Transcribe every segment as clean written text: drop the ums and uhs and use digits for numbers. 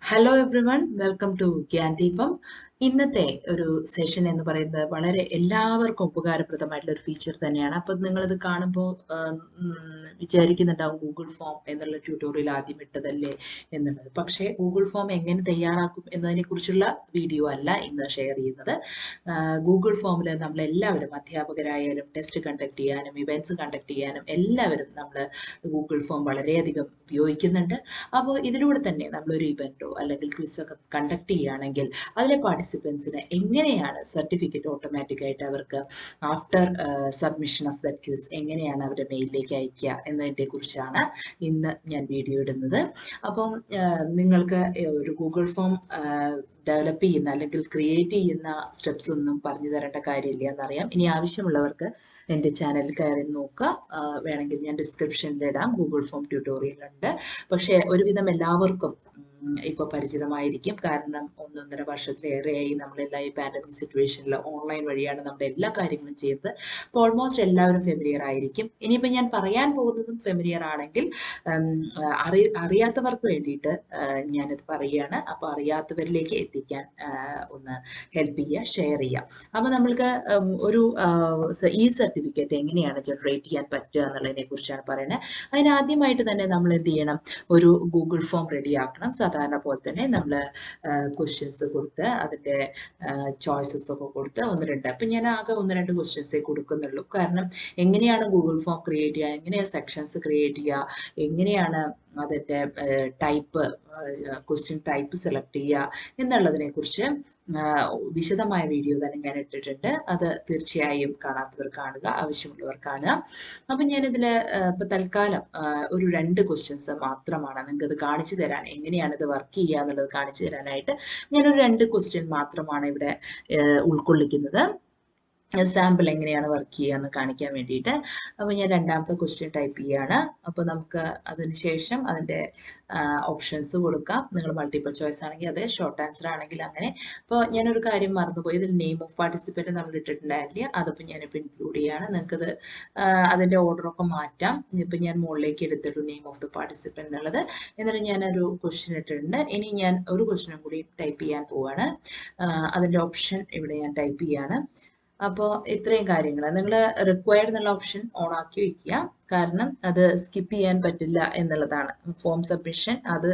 Hello everyone, welcome to Gyan Deepam. ഇന്നത്തെ ഒരു session എന്ന് പറയുന്നത് വളരെ എല്ലാവർക്കും ഉപകാരപ്രദമായിട്ടുള്ള ഒരു ഫീച്ചർ തന്നെയാണ്. അപ്പോൾ നിങ്ങളിത് കാണുമ്പോൾ വിചാരിക്കുന്നുണ്ടാവും ഗൂഗിൾ ഫോം എന്നുള്ള ട്യൂട്ടോറിയൽ ആദ്യം ഇട്ടതല്ലേ എന്നുള്ളത്. പക്ഷേ ഗൂഗിൾ ഫോം എങ്ങനെ തയ്യാറാക്കും എന്നതിനെക്കുറിച്ചുള്ള വീഡിയോ അല്ല ഇന്ന് ഷെയർ ചെയ്യുന്നത്. ഗൂഗിൾ ഫോമിൽ നമ്മളെല്ലാവരും അധ്യാപകരായാലും ടെസ്റ്റ് കണ്ടക്ട് ചെയ്യാനും ഇവൻറ്റ്സ് കണ്ടക്ട് ചെയ്യാനും എല്ലാവരും നമ്മൾ ഗൂഗിൾ ഫോം വളരെയധികം ഉപയോഗിക്കുന്നുണ്ട്. അപ്പോൾ ഇതിലൂടെ തന്നെ നമ്മളൊരു ഇവൻറ്റോ അല്ലെങ്കിൽ ക്വിസൊക്കെ കണ്ടക്ട് ചെയ്യുകയാണെങ്കിൽ അതിലെ പാർട്ടിസിപ്പൻസിന് എങ്ങനെയാണ് സർട്ടിഫിക്കറ്റ് ഓട്ടോമാറ്റിക്കായിട്ട് അവർക്ക് after submission of that quiz എങ്ങനെയാണ് അവരുടെ മെയിലിലേക്ക് അയക്കുക എന്നതിനെ കുറിച്ചാണ് ഇന്ന് ഞാൻ വീഡിയോ ഇടുന്നത്. അപ്പം നിങ്ങൾക്ക് ഒരു ഗൂഗിൾ ഫോം ഡെവലപ്പ് ചെയ്യുന്ന അല്ലെങ്കിൽ ക്രിയേറ്റ് ചെയ്യുന്ന സ്റ്റെപ്സ് ഒന്നും പറഞ്ഞു തരേണ്ട കാര്യമില്ല എന്നറിയാം. ഇനി ആവശ്യമുള്ളവർക്ക് എൻ്റെ ചാനലിൽ കയറി നോക്കുക. വേണമെങ്കിൽ ഞാൻ ഡിസ്ക്രിപ്ഷനിൽ ഇടാം. ഗൂഗിൾ ഫോം ട്യൂട്ടോറിയൽ ഉണ്ട്. പക്ഷേ ഒരുവിധം എല്ലാവർക്കും ഇപ്പോൾ പരിചിതമായിരിക്കും. കാരണം 1.5 വർഷത്തിലേറെയായി നമ്മളെല്ലാം ഈ പാൻഡമിക് സിറ്റുവേഷനിൽ ഓൺലൈൻ വഴിയാണ് നമ്മുടെ എല്ലാ കാര്യങ്ങളും ചെയ്യുന്നത്. അപ്പോൾ ഓൾമോസ്റ്റ് എല്ലാവരും ഫെമിലിയർ ആയിരിക്കും. ഇനിയിപ്പോൾ ഞാൻ പറയാൻ പോകുന്നതും ഫെമിലിയർ ആണെങ്കിൽ അറിയാത്തവർക്ക് വേണ്ടിയിട്ട് ഞാനിത് പറയുകയാണ്. അപ്പോൾ അറിയാത്തവരിലേക്ക് എത്തിക്കാൻ ഒന്ന് ഹെൽപ്പ് ചെയ്യുക, ഷെയർ ചെയ്യുക. അപ്പോൾ നമ്മൾക്ക് ഒരു ഈ സർട്ടിഫിക്കറ്റ് എങ്ങനെയാണ് ജനറേറ്റ് ചെയ്യാൻ പറ്റുക എന്നുള്ളതിനെ കുറിച്ചാണ് പറയുന്നത്. അതിനാദ്യമായിട്ട് തന്നെ നമ്മൾ എന്ത് ചെയ്യണം, ഒരു ഗൂഗിൾ ഫോം റെഡിയാക്കണം. സാധാരണ പോലെ തന്നെ നമ്മൾ ക്വസ്റ്റ്യൻസ് കൊടുത്ത് അതിൻ്റെ ചോയ്സസ് ഒക്കെ കൊടുത്ത് 1-2 അപ്പം ഞാൻ ആകെ 1-2 ക്വസ്റ്റ്യൻസേ കൊടുക്കുന്നുള്ളൂ. കാരണം എങ്ങനെയാണ് ഗൂഗിൾ ഫോം ക്രിയേറ്റ് ചെയ്യുക, എങ്ങനെയാണ് സെക്ഷൻസ് ക്രിയേറ്റ് ചെയ്യുക, എങ്ങനെയാണ് അതിൻ്റെ ടൈപ്പ് ക്വസ്റ്റ്യൻ ടൈപ്പ് സെലക്ട് ചെയ്യുക എന്നുള്ളതിനെ കുറിച്ച് വിശദമായ വീഡിയോ തന്നെ ഞാൻ ഇട്ടിട്ടുണ്ട്. അത് തീർച്ചയായും കാണാത്തവർ കാണുക, ആവശ്യമുള്ളവർ കാണുക. അപ്പം ഞാനിതിൽ ഇപ്പം തൽക്കാലം ഒരു 2 ക്വസ്റ്റ്യൻസ് മാത്രമാണ് നിങ്ങൾക്കത് കാണിച്ചു തരാൻ, എങ്ങനെയാണ് ഇത് വർക്ക് ചെയ്യുക എന്നുള്ളത് കാണിച്ചു തരാനായിട്ട് ഞാനൊരു 2 ക്വസ്റ്റ്യൻ മാത്രമാണ് ഇവിടെ ഉൾക്കൊള്ളിക്കുന്നത്. സാമ്പിൾ എങ്ങനെയാണ് വർക്ക് ചെയ്യുക എന്ന് കാണിക്കാൻ വേണ്ടിയിട്ട്. അപ്പോൾ ഞാൻ രണ്ടാമത്തെ ക്വസ്റ്റ്യൻ ടൈപ്പ് ചെയ്യുകയാണ്. അപ്പോൾ നമുക്ക് അതിനുശേഷം അതിൻ്റെ ഓപ്ഷൻസ് കൊടുക്കാം. നിങ്ങൾ മൾട്ടിപ്പിൾ ചോയ്സ് ആണെങ്കിൽ അത്, ഷോർട്ട് ആൻസർ ആണെങ്കിൽ അങ്ങനെ. അപ്പോൾ ഞാനൊരു കാര്യം മറന്നുപോയി, ഇതിൽ നെയിം ഓഫ് പാർട്ടിസിപ്പൻറ്റ് നമ്മൾ ഇട്ടിട്ടുണ്ടായില്ല. അതിപ്പോൾ ഞാനിപ്പോൾ ഇൻക്ലൂഡ് ചെയ്യുകയാണ്. നിങ്ങൾക്കത് അതിൻ്റെ ഓർഡറൊക്കെ മാറ്റാം. ഇപ്പം ഞാൻ മുകളിലേക്ക് എടുത്തിട്ടു നെയിം ഓഫ് ദ പാർട്ടിസിപ്പൻറ്റ് എന്നുള്ളത്. എന്നിട്ട് ഞാനൊരു ക്വസ്റ്റ്യൻ ഇട്ടിട്ടുണ്ട്. ഇനി ഞാൻ ഒരു ക്വസ്റ്റ്യനും കൂടി ടൈപ്പ് ചെയ്യാൻ പോവുകയാണ്. അതിൻ്റെ ഓപ്ഷൻ ഇവിടെ ഞാൻ ടൈപ്പ് ചെയ്യുകയാണ്. അപ്പോൾ ഇത്രയും കാര്യങ്ങൾ നിങ്ങൾ റിക്വയർഡ് എന്നുള്ള ഓപ്ഷൻ ഓൺ ആക്കി വെക്കുക. കാരണം അത് സ്കിപ്പ് ചെയ്യാൻ പറ്റില്ല എന്നുള്ളതാണ്. ഫോം സബ്മിഷൻ അത്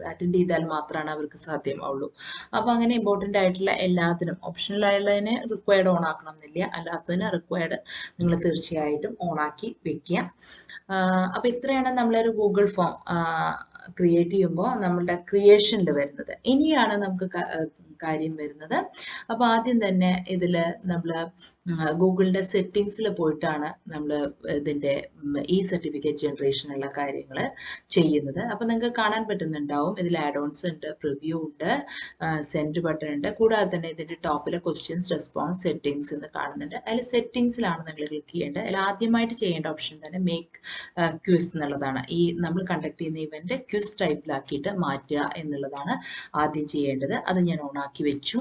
അറ്റൻഡ് ചെയ്താൽ മാത്രമാണ് അവർക്ക് സാധ്യമാവുള്ളൂ. അപ്പോൾ അങ്ങനെ ഇമ്പോർട്ടൻ്റ് ആയിട്ടുള്ള എല്ലാത്തിനും ഓപ്ഷനിലായുള്ളതിന് റിക്വയർഡ് ഓൺ ആക്കണം എന്നില്ല, അല്ലാത്തതിന് റിക്വയർഡ് നിങ്ങൾ തീർച്ചയായിട്ടും ഓൺ ആക്കി വെക്കുക. അപ്പോൾ ഇത്രയാണ് നമ്മളൊരു ഗൂഗിൾ ഫോം ക്രിയേറ്റ് ചെയ്യുമ്പോൾ നമ്മളുടെ ക്രിയേഷനിൽ വരുന്നത്. ഇനിയാണ് നമുക്ക് കാര്യം വരുന്നത്. അപ്പോൾ ആദ്യം തന്നെ ഇതിൽ നമ്മൾ ഗൂഗിളിൻ്റെ സെറ്റിങ്സിൽ പോയിട്ടാണ് നമ്മൾ ഇതിൻ്റെ ഈ സർട്ടിഫിക്കറ്റ് ജനറേഷനുള്ള കാര്യങ്ങൾ ചെയ്യുന്നത്. അപ്പോൾ നിങ്ങൾക്ക് കാണാൻ പറ്റുന്നുണ്ടാവും, ഇതിൽ ആഡ് ഓൺസ് ഉണ്ട്, പ്രിവ്യൂ ഉണ്ട്, സെൻഡ് ബട്ടൺ ഉണ്ട്. കൂടാതെ തന്നെ ഇതിൻ്റെ ടോപ്പിലെ ക്വസ്റ്റ്യൻസ് റെസ്പോൺസ് സെറ്റിങ്സ് എന്ന് കാണുന്നുണ്ട്. അതിൽ സെറ്റിങ്സിലാണ് നിങ്ങൾ ക്ലിക്ക് ചെയ്യേണ്ടത്. അതിൽ ആദ്യമായിട്ട് ചെയ്യേണ്ട ഓപ്ഷൻ തന്നെ മേക്ക് ക്വിസ് എന്നുള്ളതാണ്. ഈ നമ്മൾ കണ്ടക്ട് ചെയ്യുന്ന ഇവൻ്റ് ക്വിസ് ടൈപ്പിലാക്കിയിട്ട് മാറ്റുക എന്നുള്ളതാണ് ആദ്യം ചെയ്യേണ്ടത്. അത് ഞാൻ ഓണാക്കി വെച്ചു.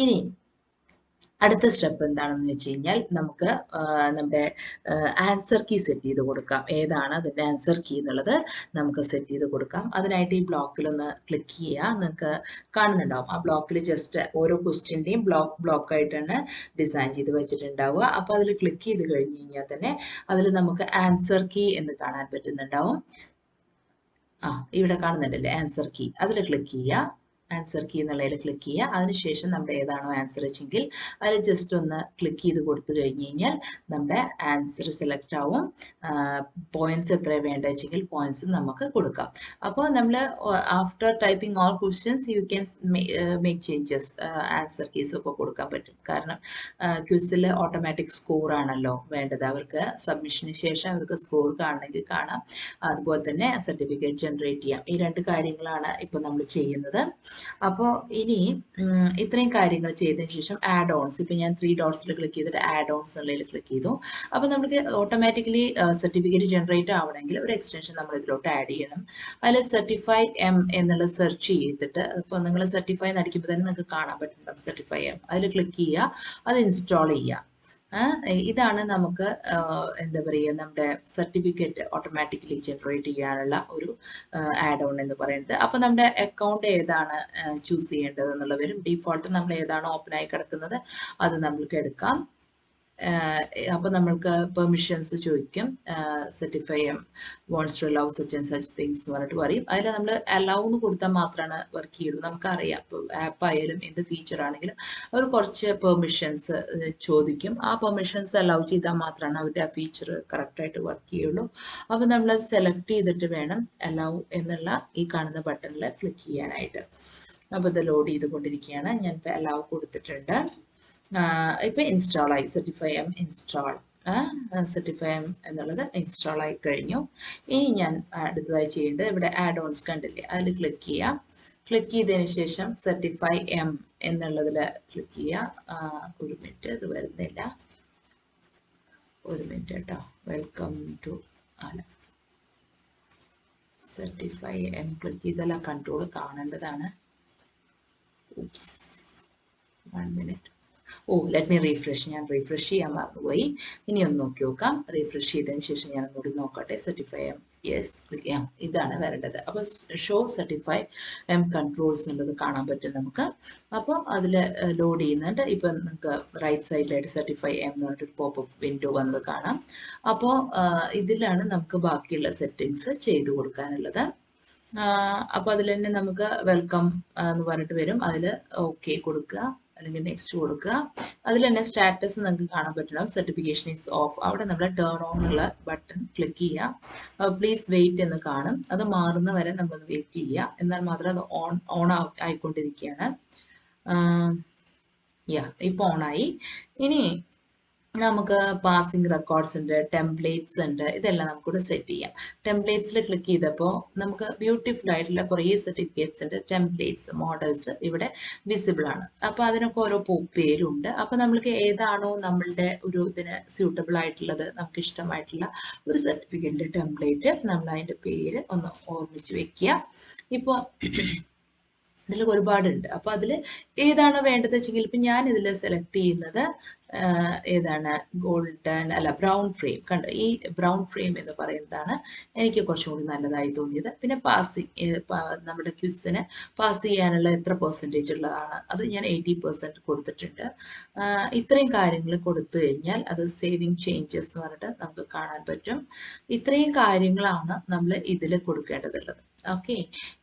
ഇനി അടുത്ത സ്റ്റെപ്പ് എന്താണെന്ന് വെച്ച് കഴിഞ്ഞാൽ നമുക്ക് നമ്മുടെ ആൻസർ കീ സെറ്റ് ചെയ്ത് കൊടുക്കാം. ഏതാണ് അതിൻ്റെ ആൻസർ കീ എന്നുള്ളത് നമുക്ക് സെറ്റ് ചെയ്ത് കൊടുക്കാം. അതിനായിട്ട് ഈ ബ്ലോക്കിലൊന്ന് ക്ലിക്ക് ചെയ്യുക. നിങ്ങൾക്ക് കാണുന്നുണ്ടാവും, ആ ബ്ലോക്കിൽ ജസ്റ്റ് ഓരോ ക്വസ്റ്റ്യൻ്റെയും ബ്ലോക്കായിട്ടാണ് ഡിസൈൻ ചെയ്ത് വെച്ചിട്ടുണ്ടാവുക. അപ്പോൾ അതിൽ ക്ലിക്ക് ചെയ്ത് കഴിഞ്ഞ് കഴിഞ്ഞാൽ തന്നെ അതിൽ നമുക്ക് ആൻസർ കീ എന്ന് കാണാൻ പറ്റുന്നുണ്ടാവും. ഇവിടെ കാണുന്നുണ്ടല്ലേ ആൻസർ കീ, അതിൽ ക്ലിക്ക് ചെയ്യുക. ആൻസർ കീ എന്നുള്ളതിൽ ക്ലിക്ക് ചെയ്യുക. അതിനുശേഷം നമ്മുടെ ഏതാണോ ആൻസർ വെച്ചെങ്കിൽ അതിൽ ജസ്റ്റ് ഒന്ന് ക്ലിക്ക് ചെയ്ത് കൊടുത്തു കഴിഞ്ഞ് കഴിഞ്ഞാൽ നമ്മുടെ ആൻസർ സെലക്ട് ആവും. പോയിന്റ്സ് എത്ര വേണ്ട വെച്ചെങ്കിൽ പോയിന്റ്സ് നമുക്ക് കൊടുക്കാം. അപ്പോൾ നമ്മൾ after typing all questions you can make changes, answer keys ഒക്കെ കൊടുക്കാൻ പറ്റും. കാരണം ക്വിസിൽ ഓട്ടോമാറ്റിക് സ്കോർ ആണല്ലോ വേണ്ടത്. അവർക്ക് സബ്മിഷന് ശേഷം അവർക്ക് സ്കോർ കാണണമെങ്കിൽ കാണാം. അതുപോലെ തന്നെ സർട്ടിഫിക്കറ്റ് ജനറേറ്റ് ചെയ്യാം. ഈ 2 കാര്യങ്ങളാണ് ഇപ്പോൾ നമ്മൾ ചെയ്യുന്നത്. അപ്പോൾ ഇനി ഇത്രയും കാര്യങ്ങൾ ചെയ്തതിന് ശേഷം ആഡ് ഓൺസ്, ഇപ്പം ഞാൻ 3 ഡോട്ട്സിൽ ക്ലിക്ക് ചെയ്തിട്ട് ആഡ് ഓൺസ് എന്നുള്ളതിൽ ക്ലിക്ക് ചെയ്തു. അപ്പോൾ നമുക്ക് ഓട്ടോമാറ്റിക്കലി സർട്ടിഫിക്കറ്റ് ജനറേറ്റ് ആവണമെങ്കിൽ ഒരു എക്സ്റ്റൻഷൻ നമ്മൾ ഇതിലോട്ട് ആഡ് ചെയ്യണം. അതിൽ സർട്ടിഫൈ എം എന്നുള്ളത് സെർച്ച് ചെയ്തിട്ട്, ഇപ്പോൾ നിങ്ങൾ സർട്ടിഫൈ എന്ന് അടിക്കുമ്പോൾ തന്നെ നിങ്ങൾക്ക് കാണാൻ പറ്റുന്നുണ്ടാവും സർട്ടിഫൈ എം. അതിൽ ക്ലിക്ക് ചെയ്യുക, അത് ഇൻസ്റ്റാൾ ചെയ്യുക. ഇതാണ് നമുക്ക് എന്താ പറയുക നമ്മുടെ സർട്ടിഫിക്കറ്റ് ഓട്ടോമാറ്റിക്കലി ജനറേറ്റ് ചെയ്യാനുള്ള ഒരു ആഡ് ഓൺ എന്ന് പറയുന്നത്. അപ്പോൾ നമ്മുടെ അക്കൗണ്ട് ഏതാണ് ചൂസ് ചെയ്യേണ്ടത് എന്നുള്ള വരും. ഡീഫോൾട്ട് നമ്മൾ ഏതാണ് ഓപ്പൺ ആയി കിടക്കുന്നത് അത് നമ്മൾക്ക് എടുക്കാം. അപ്പോൾ നമ്മൾക്ക് പെർമിഷൻസ് ചോദിക്കും. Certify wants to allow such and such things എന്ന് പറഞ്ഞിട്ട് പറയും. അതിൽ നമ്മൾ അലൗ എന്ന് കൊടുത്താൽ മാത്രമാണ് വർക്ക് ചെയ്യുള്ളൂ. നമുക്കറിയാം ഇപ്പോൾ ആപ്പ് ആയാലും എന്ത് ഫീച്ചർ ആണെങ്കിലും അവർ കുറച്ച് പെർമിഷൻസ് ചോദിക്കും. ആ പെർമിഷൻസ് അലൗ ചെയ്താൽ മാത്രമാണ് അവരുടെ ആ ഫീച്ചർ കറക്റ്റായിട്ട് വർക്ക് ചെയ്യുള്ളൂ. അപ്പോൾ നമ്മളത് സെലക്ട് ചെയ്തിട്ട് വേണം അലൗ എന്നുള്ള ഈ കാണുന്ന ബട്ടണിൽ ക്ലിക്ക് ചെയ്യാനായിട്ട്. അപ്പോൾ ഇത് ലോഡ് ചെയ്തുകൊണ്ടിരിക്കുകയാണ്. ഞാൻ ഇപ്പോൾ അലൗ കൊടുത്തിട്ടുണ്ട്. ഇപ്പം ഇൻസ്റ്റാൾ ആയി. സർട്ടിഫൈ ഇൻസ്റ്റാൾ സർട്ടിഫൈ എന്നുള്ളത് ഇൻസ്റ്റാൾ ആയി കഴിഞ്ഞു. ഇനി ഞാൻ അടുത്തതായി ചെയ്യേണ്ടത് ഇവിടെ ആഡ് ഓൺസ് കണ്ടില്ലേ, അതിൽ ക്ലിക്ക് ചെയ്യാം. ക്ലിക്ക് ചെയ്തതിന് ശേഷം സർട്ടിഫൈ എന്നുള്ളതിൽ ക്ലിക്ക് ചെയ്യുക. ഒരു മിനിറ്റ്, ഇത് വരുന്നില്ല, ഒരു മിനിറ്റ് കേട്ടോ. വെൽക്കം ടു സർട്ടിഫൈ ക്ലിക്ക് ചെയ്താൽ ആ കൺട്രോൾ കാണേണ്ടതാണ്. Oops, 1 minute. Let me refresh. ഞാൻ റിഫ്രഷ് ചെയ്യാൻ മറന്നുപോയി. ഇനി ഒന്ന് നോക്കി നോക്കാം. റിഫ്രഷ് ചെയ്തതിന് ശേഷം ഞാൻ ഒന്നുകൂടി നോക്കട്ടെ. സർട്ടിഫൈ യെസ് ക്ലിക്ക് ചെയ്യാം. ഇതാണ് വരേണ്ടത്. അപ്പോൾ ഷോ സർട്ടിഫൈ കൺട്രോൾസ് എന്നുള്ളത് കാണാൻ പറ്റും നമുക്ക്. അപ്പോൾ അതിൽ ലോഡ് ചെയ്യുന്നുണ്ട്. ഇപ്പം നിങ്ങൾക്ക് റൈറ്റ് സൈഡിലായിട്ട് സർട്ടിഫൈ എന്ന് പറഞ്ഞിട്ടൊരു പോപ്പപ്പ് വിൻഡോ വന്നത് കാണാം. അപ്പോൾ ഇതിലാണ് നമുക്ക് ബാക്കിയുള്ള സെറ്റിങ്സ് ചെയ്തു കൊടുക്കാനുള്ളത്. അപ്പോൾ അതിൽ തന്നെ നമുക്ക് വെൽക്കം എന്ന് പറഞ്ഞിട്ട് വരും. അതിൽ ഓക്കെ കൊടുക്കുക, അല്ലെങ്കിൽ നെക്സ്റ്റ് കൊടുക്കുക. അതിൽ തന്നെ സ്റ്റാറ്റസ് നിങ്ങൾക്ക് കാണാൻ പറ്റണം. Certification is of. അവിടെ നമ്മൾ ടേൺ ഓൺ ഉള്ള ബട്ടൺ ക്ലിക്ക് ചെയ്യുക. പ്ലീസ് വെയിറ്റ് എന്ന് കാണും. അത് മാറുന്ന വരെ നമ്മൾ വെയിറ്റ് ചെയ്യുക. എന്നാൽ മാത്രം അത് ഓൺ ആയിക്കൊണ്ടിരിക്കുകയാണ്. ഇപ്പോൾ ഓണായി. ഇനി നമുക്ക് പാസിംഗ് റെക്കോർഡ്സ് ഉണ്ട്, ടെംപ്ലേറ്റ്സ് ഉണ്ട്. ഇതെല്ലാം നമുക്കിവിടെ സെറ്റ് ചെയ്യാം. ടെംപ്ലേറ്റ്സിൽ ക്ലിക്ക് ചെയ്തപ്പോൾ നമുക്ക് ബ്യൂട്ടിഫുൾ ആയിട്ടുള്ള കുറേ സർട്ടിഫിക്കറ്റ്സ് ഉണ്ട്. ടെംപ്ലേറ്റ്സ് മോഡൽസ് ഇവിടെ വിസിബിൾ ആണ്. അപ്പോൾ അതിനൊക്കെ ഓരോ പേരുണ്ട്. അപ്പോൾ നമ്മൾക്ക് ഏതാണോ നമ്മളുടെ ഒരു ഇതിന് സ്യൂട്ടബിൾ ആയിട്ടുള്ളത്, നമുക്ക് ഇഷ്ടമായിട്ടുള്ള ഒരു സർട്ടിഫിക്കറ്റിൻ്റെ ടെംപ്ലേറ്റ് നമ്മൾ അതിൻ്റെ പേര് ഒന്ന് ഓർമ്മിച്ച് വെക്കുക. ഇപ്പോൾ ഇതിൽ ഒരുപാടുണ്ട്. അപ്പോൾ അതിൽ ഏതാണോ വേണ്ടത് വെച്ചെങ്കിൽ ഇപ്പം ഞാൻ ഇതിൽ സെലക്ട് ചെയ്യുന്നത് ഏതാണ്, ഗോൾഡൻ അല്ല ബ്രൗൺ ഫ്രെയിം. കണ്ടോ, ഈ ബ്രൗൺ ഫ്രെയിം എന്ന് പറയുന്നതാണ് എനിക്ക് കുറച്ചും കൂടി നല്ലതായി തോന്നിയത്. പിന്നെ നമ്മുടെ ക്വിസിന് പാസ് ചെയ്യാനുള്ള എത്ര പെർസെൻറ്റേജ് ഉള്ളതാണ്, അത് ഞാൻ 80% കൊടുത്തിട്ടുണ്ട്. ഇത്രയും കാര്യങ്ങൾ കൊടുത്തു കഴിഞ്ഞാൽ അത് സേവിങ് ചേഞ്ചസ് എന്ന് പറഞ്ഞിട്ട് നമുക്ക് കാണാൻ പറ്റും. ഇത്രയും കാര്യങ്ങളാണ് നമ്മൾ ഇതിൽ കൊടുക്കേണ്ടതുള്ളത്. ഓക്കെ,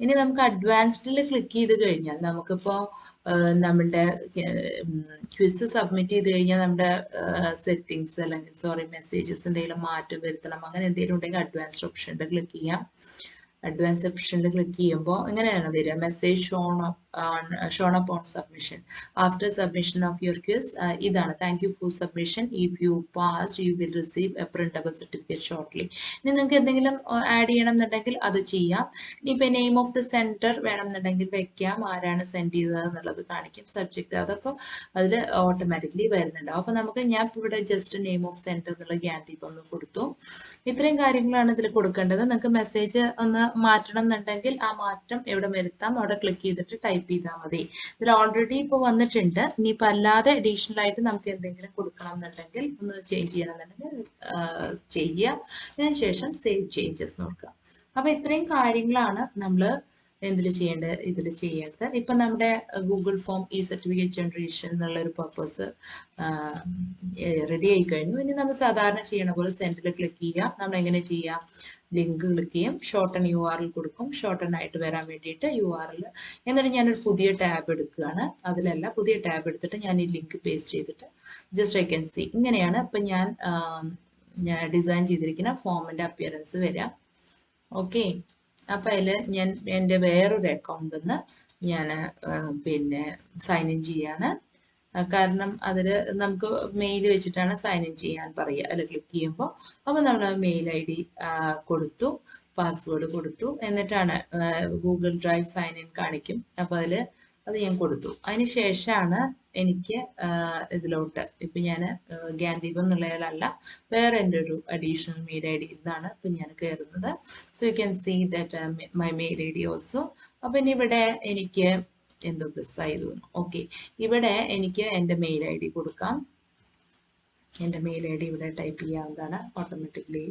ഇനി നമുക്ക് അഡ്വാൻസ്ഡിൽ ക്ലിക്ക് ചെയ്ത് കഴിഞ്ഞാൽ നമുക്കിപ്പോൾ നമ്മളുടെ ക്വിസ് സബ്മിറ്റ് ചെയ്ത് കഴിഞ്ഞാൽ നമ്മുടെ സെറ്റിങ്സ് അല്ലെങ്കിൽ മെസ്സേജസ് എന്തെങ്കിലും മാറ്റം വരുത്തണം, അങ്ങനെ എന്തെങ്കിലും ഉണ്ടെങ്കിൽ അഡ്വാൻസ്ഡ് ഓപ്ഷനിൽ ക്ലിക്ക് ചെയ്യാം. അഡ്വാൻസ് ഓപ്ഷനിൽ ക്ലിക്ക് ചെയ്യുമ്പോൾ ഇങ്ങനെയാണ് വരിക. Message shown up on submission after submission of your quiz. ഇതാണ്, thank you for submission, if you passed you will receive a printable certificate shortly. ഇനി നിങ്ങൾക്ക് എന്തെങ്കിലും ആഡ് ചെയ്യണം എന്നുണ്ടെങ്കിൽ അത് ചെയ്യാം. ഇനിയിപ്പോൾ നെയിം ഓഫ് ദ സെൻറ്റർ വേണം എന്നുണ്ടെങ്കിൽ വെക്കാം, ആരാണ് സെൻഡ് ചെയ്തത് എന്നുള്ളത് കാണിക്കും, സബ്ജക്റ്റ് അതൊക്കെ അതിൽ ഓട്ടോമാറ്റിക്കലി വരുന്നുണ്ടാവും. അപ്പോൾ നമുക്ക് ഞാൻ ഇവിടെ ജസ്റ്റ് നെയിം ഓഫ് സെൻറ്റർ എന്നുള്ള ഗ്യാൻ ദീപം കൊടുത്തു. ഇത്രയും കാര്യങ്ങളാണ് ഇതിൽ കൊടുക്കേണ്ടത്. നിങ്ങൾക്ക് മെസ്സേജ് ഒന്ന് മാറ്റണം എന്നുണ്ടെങ്കിൽ ആ മാറ്റം എവിടെ വരുത്താം, അവിടെ ക്ലിക്ക് ചെയ്തിട്ട് ടൈപ്പ് ചെയ്താൽ മതി. ഇതിൽ ഓൾറെഡി ഇപ്പോൾ വന്നിട്ടുണ്ട്. ഇനിയിപ്പോൾ അല്ലാതെ അഡീഷണൽ ആയിട്ട് നമുക്ക് എന്തെങ്കിലും കൊടുക്കണം എന്നുണ്ടെങ്കിൽ, ഒന്ന് ചേഞ്ച് ചെയ്യണം എന്നുണ്ടെങ്കിൽ ചേഞ്ച് ചെയ്യാം. അതിനുശേഷം സേവ് ചേഞ്ചസ് നോക്കുക. അപ്പോൾ ഇത്രയും കാര്യങ്ങളാണ് നമ്മൾ ഇതിൽ ചെയ്യേണ്ടത്. ഇപ്പം നമ്മുടെ ഗൂഗിൾ ഫോം ഈ സർട്ടിഫിക്കറ്റ് ജനറേഷൻ എന്നുള്ള ഒരു പർപ്പസ് റെഡി ആയി കഴിഞ്ഞു. ഇനി നമ്മൾ സാധാരണ ചെയ്യണ പോലെ സെൻഡിൽ ക്ലിക്ക് ചെയ്യുക. നമ്മൾ എങ്ങനെ ചെയ്യാം, ലിങ്ക് ക്ലിക്ക് ചെയ്യും, ഷോർട്ടൺ URL കൊടുക്കും, ഷോർട്ടൺ ആയിട്ട് വരാൻ വേണ്ടിയിട്ട് URL. എന്നിട്ട് ഞാനൊരു പുതിയ ടാബ് എടുക്കുകയാണ്. അതിലല്ല, പുതിയ ടാബ് എടുത്തിട്ട് ഞാൻ ഈ ലിങ്ക് പേസ്റ്റ് ചെയ്തിട്ട് ജസ്റ്റ് ഐ ക്യാൻ സി. ഇങ്ങനെയാണ് ഇപ്പം ഞാൻ ഡിസൈൻ ചെയ്തിരിക്കുന്ന ഫോമിൻ്റെ അപ്പിയറൻസ് വരിക. ഓക്കെ, അപ്പം അതിൽ ഞാൻ എൻ്റെ വേറൊരു അക്കൗണ്ടിൽ നിന്ന് ഞാൻ പിന്നെ സൈൻ ഇൻ ചെയ്യാണ്. കാരണം അതിൽ നമുക്ക് മെയിൽ വെച്ചിട്ടാണ് സൈൻ ഇൻ ചെയ്യാൻ പറയുക. അതിൽ ക്ലിക്ക് ചെയ്യുമ്പോൾ അപ്പോൾ നമ്മൾ മെയിൽ ID കൊടുത്തു, പാസ്വേഡ് കൊടുത്തു, എന്നിട്ടാണ് ഗൂഗിൾ ഡ്രൈവ് സൈൻ ഇൻ കാണിക്കും. അപ്പോൾ അത് ഞാൻ കൊടുത്തു. അതിന് ശേഷമാണ് എനിക്ക് ഇതിലോട്ട് ഇപ്പം ഞാൻ ഗ്യാൻ ദീപം എന്നുള്ളതിലല്ല, വേറെ എൻ്റെ ഒരു അഡീഷണൽ മെയിൽ ID നിന്നാണ് ഇപ്പം ഞാൻ കയറുന്നത്. So you can see that my mail ID also. അപ്പം ഇനി ഇവിടെ എനിക്ക് എന്തോ പ്രസ് ആയി തോന്നുന്നു. ഓക്കെ, ഇവിടെ എനിക്ക് എൻ്റെ മെയിൽ ID കൊടുക്കാം. എൻ്റെ മെയിൽ ഐ ഡി ഇവിടെ ടൈപ്പ് ചെയ്യാവുന്നതാണ്. ഓട്ടോമാറ്റിക്കലി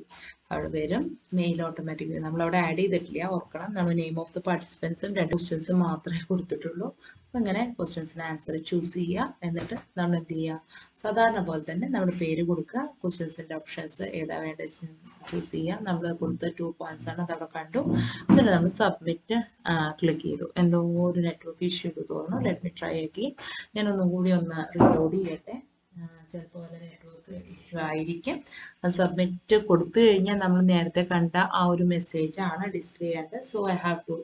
അവിടെ വരും. മെയിൽ ഓട്ടോമാറ്റിക്കലി നമ്മളവിടെ ആഡ് ചെയ്തിട്ടില്ല, ഓർക്കണം. നമ്മൾ നെയിം ഓഫ് ദ പാർട്ടിസിപ്പൻസും 2 ക്വസ്റ്റ്യൻസും മാത്രമേ കൊടുത്തിട്ടുള്ളൂ. അപ്പം ഇങ്ങനെ ക്വസ്റ്റ്യൻസിന് ആൻസർ ചൂസ് ചെയ്യുക. എന്നിട്ട് നമ്മൾ എന്ത് ചെയ്യുക, സാധാരണ പോലെ തന്നെ നമ്മുടെ പേര് കൊടുക്കുക. ക്വസ്റ്റ്യൻസിൻ്റെ ഓപ്ഷൻസ് ഏതാ വേണ്ടത് ചൂസ് ചെയ്യുക. നമ്മൾ കൊടുത്ത 2 പോയിന്റ്സ് ആണ് അതവിടെ കണ്ടു. എന്നിട്ട് നമ്മൾ സബ്മിറ്റ് ക്ലിക്ക് ചെയ്തു. എന്തോ ഒരു നെറ്റ്വർക്ക് ഇഷ്യൂ തോന്നുന്നു. ലെറ്റ് മി ട്രൈ ആക്കി. ഞാൻ ഒന്നും കൂടി ഒന്ന് റീലോഡ് ചെയ്യട്ടെ. ചിലപ്പോൾ വല്ല നെറ്റ്വർക്ക് ഇഷ്യൂ ആയിരിക്കും. സബ്മിറ്റ് കൊടുത്തു കഴിഞ്ഞാൽ നമ്മൾ നേരത്തെ കണ്ട ആ ഒരു മെസ്സേജ് ആണ് ഡിസ്പ്ലേ ചെയ്യേണ്ടത്. So I have to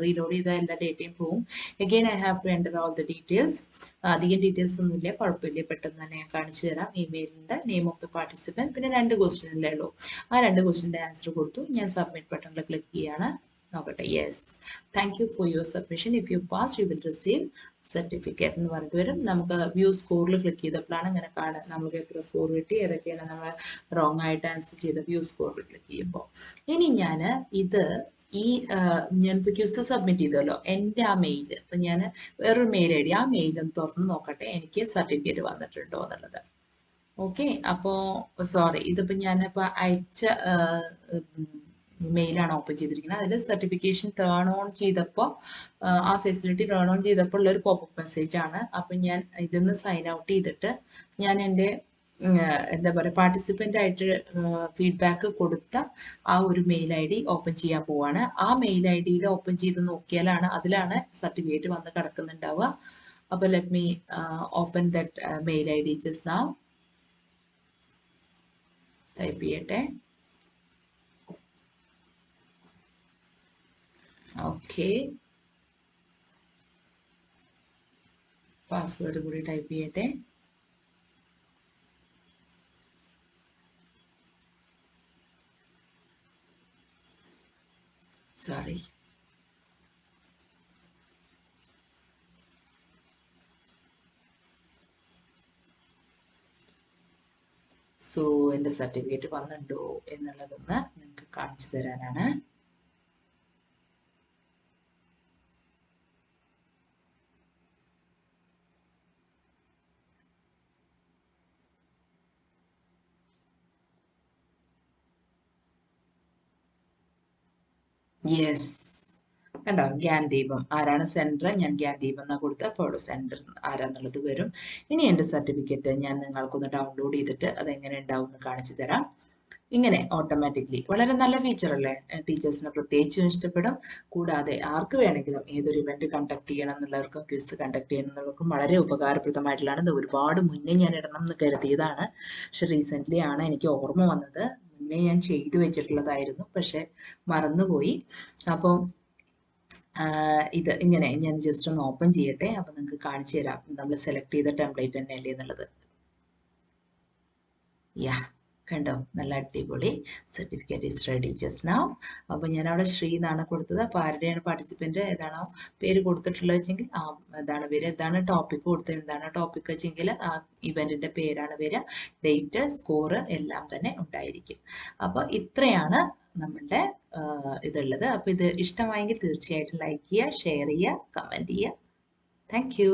reload ചെയ്ത എല്ലാ ഡേറ്റയും പോവും. Again I have to enter all the details. അധികം ഡീറ്റെയിൽസ് ഒന്നുമില്ല, കുഴപ്പമില്ല, പെട്ടെന്ന് തന്നെ ഞാൻ കാണിച്ചു തരാം. ഇമെയിലിൻ്റെ നെയിം ഓഫ് ദ പാർട്ടിസിപ്പൻറ്റ്, പിന്നെ 2 ക്വസ്റ്റ്യനല്ലേ ഉള്ളൂ. ആ 2 ക്വസ്റ്റ്യൻ്റെ ആൻസർ കൊടുത്തു. ഞാൻ സബ്മിറ്റ് ബട്ടണിൽ ക്ലിക്ക് ചെയ്യാണ്. നോക്കട്ടെ. Yes, thank you for your submission. If you pass U will receive certificate എന്ന് പറഞ്ഞിട്ട് വരും. നമുക്ക് വ്യൂ സ്കോറിൽ ക്ലിക്ക് ചെയ്തപ്പോഴാണ് ഇങ്ങനെ കാണുക നമുക്ക് എത്ര സ്കോർ കിട്ടി, ഏതൊക്കെയാണ് നമ്മൾ റോങ് ആയിട്ട് ആൻസർ ചെയ്ത വ്യൂ സ്കോറിൽ ക്ലിക്ക് ചെയ്യുമ്പോൾ. ഇനി ഞാൻ ഇത് ഞാനിപ്പോൾ ക്യൂസ് സബ്മിറ്റ് ചെയ്തല്ലോ, എൻ്റെ ആ മെയിൽ, ഇപ്പം ഞാൻ വേറൊരു മെയിൽ ഐ ഡി, ആ മെയിലൊന്ന് തുറന്ന് നോക്കട്ടെ എനിക്ക് സർട്ടിഫിക്കറ്റ് വന്നിട്ടുണ്ടോ എന്നുള്ളത്. ഓക്കെ, അപ്പോൾ സോറി, ഇതിപ്പോൾ ഞാനിപ്പോൾ അയച്ച മെയിലാണ് ഓപ്പൺ ചെയ്തിരിക്കുന്നത്. അതിൽ സർട്ടിഫിക്കേഷൻ ടേൺ ഓൺ ചെയ്തപ്പോൾ ആ ഫെസിലിറ്റി ടേൺ ഓൺ ചെയ്തപ്പോൾ ഉള്ളൊരു പോപ്പപ്പ് മെസ്സേജ് ആണ്. അപ്പം ഞാൻ ഇതിന്ന് സൈൻ ഔട്ട് ചെയ്തിട്ട് ഞാൻ എൻ്റെ എന്താ പറയുക പാർട്ടിസിപ്പൻ്റ് ആയിട്ട് ഫീഡ്ബാക്ക് കൊടുത്ത ആ ഒരു മെയിൽ ഐ ഡി ഓപ്പൺ ചെയ്യാൻ പോവാണ്. ആ മെയിൽ ഐ ഡിയിൽ ഓപ്പൺ ചെയ്ത് നോക്കിയാലാണ് അതിലാണ് സർട്ടിഫിക്കറ്റ് വന്ന് കിടക്കുന്നുണ്ടാവുക. അപ്പോൾ let me open that mail I D just now. Type ചെയ്യട്ടെ. ഓക്കെ, പാസ്വേഡ് കൂടി ടൈപ്പ് ചെയ്യട്ടെ. സോറി, സോ എൻ്റെ സർട്ടിഫിക്കറ്റ് വന്നിട്ടുണ്ടോ എന്നുള്ളതൊന്ന് നിങ്ങൾക്ക് കാണിച്ചു തരാനാണ്. യെസ്, കണ്ടോ, ഗ്യാൻ ദീപം. ആരാണ് സെൻറ്റർ? ഞാൻ ഗ്യാൻ ദീപം എന്നാണ് കൊടുത്തത്. അപ്പോൾ അവിടെ സെൻറ്റർ ആരാന്നുള്ളത് വരും. ഇനി എൻ്റെ സർട്ടിഫിക്കറ്റ് ഞാൻ നിങ്ങൾക്കൊന്ന് ഡൗൺലോഡ് ചെയ്തിട്ട് അതെങ്ങനെ ഉണ്ടാവും എന്ന് കാണിച്ചു തരാം. ഇങ്ങനെ ഓട്ടോമാറ്റിക്കലി, വളരെ നല്ല ഫീച്ചർ അല്ലേ, ടീച്ചേഴ്സിന് പ്രത്യേകിച്ചും ഇഷ്ടപ്പെടും. കൂടാതെ ആർക്ക് വേണമെങ്കിലും ഏതൊരു ഇവന്റ് കണ്ടക്ട് ചെയ്യണം എന്നുള്ളവർക്കും ക്വിസ് കണ്ടക്ട് ചെയ്യണം എന്നുള്ളവർക്കും വളരെ ഉപകാരപ്രദമായിട്ടുള്ളതാണ്. ഇത് ഒരുപാട് മുന്നേ ഞാൻ ഇടണം എന്ന് കരുതിയതാണ്, പക്ഷെ റീസെൻ്റ്ലി ആണ് എനിക്ക് ഓർമ്മ വന്നത്. മുന്നേ ഞാൻ ചെയ്തു വെച്ചിട്ടുള്ളതായിരുന്നു, പക്ഷെ മറന്നുപോയി. അപ്പം ഇത് ഇങ്ങനെ ഞാൻ ജസ്റ്റ് ഒന്ന് ഓപ്പൺ ചെയ്യട്ടെ. അപ്പം നിങ്ങൾക്ക് കാണിച്ചു തരാം നമ്മൾ സെലക്ട് ചെയ്ത ടെംപ്ലേറ്റ് തന്നെയല്ലേ എന്നുള്ളത്. യാ, കണ്ടോ, നല്ല അടിപൊളി. Certificate is ready just now. അപ്പോൾ ഞാൻ അവിടെ ശ്രീ എന്നാണ് കൊടുത്തത്. അപ്പോൾ ആരുടെയാണ് പാർട്ടിസിപ്പൻറ്റ് ഏതാണോ പേര് കൊടുത്തിട്ടുള്ളത് വെച്ചെങ്കിൽ ആ എന്താണ് പേര്, എന്താണ് ടോപ്പിക് കൊടുത്തത്, എന്താണ് ടോപ്പിക് വെച്ചെങ്കിൽ ആ ഇവൻറ്റിൻ്റെ പേരാണ് വരിക. ഡേറ്റ്, സ്കോറ് എല്ലാം തന്നെ ഉണ്ടായിരിക്കും. അപ്പോൾ ഇത്രയാണ് നമ്മളുടെ ഇതുള്ളത്. അപ്പോൾ ഇത് ഇഷ്ടമായെങ്കിൽ തീർച്ചയായിട്ടും ലൈക്ക് ചെയ്യുക, ഷെയർ ചെയ്യുക, കമൻറ്റ് ചെയ്യുക. Thank you.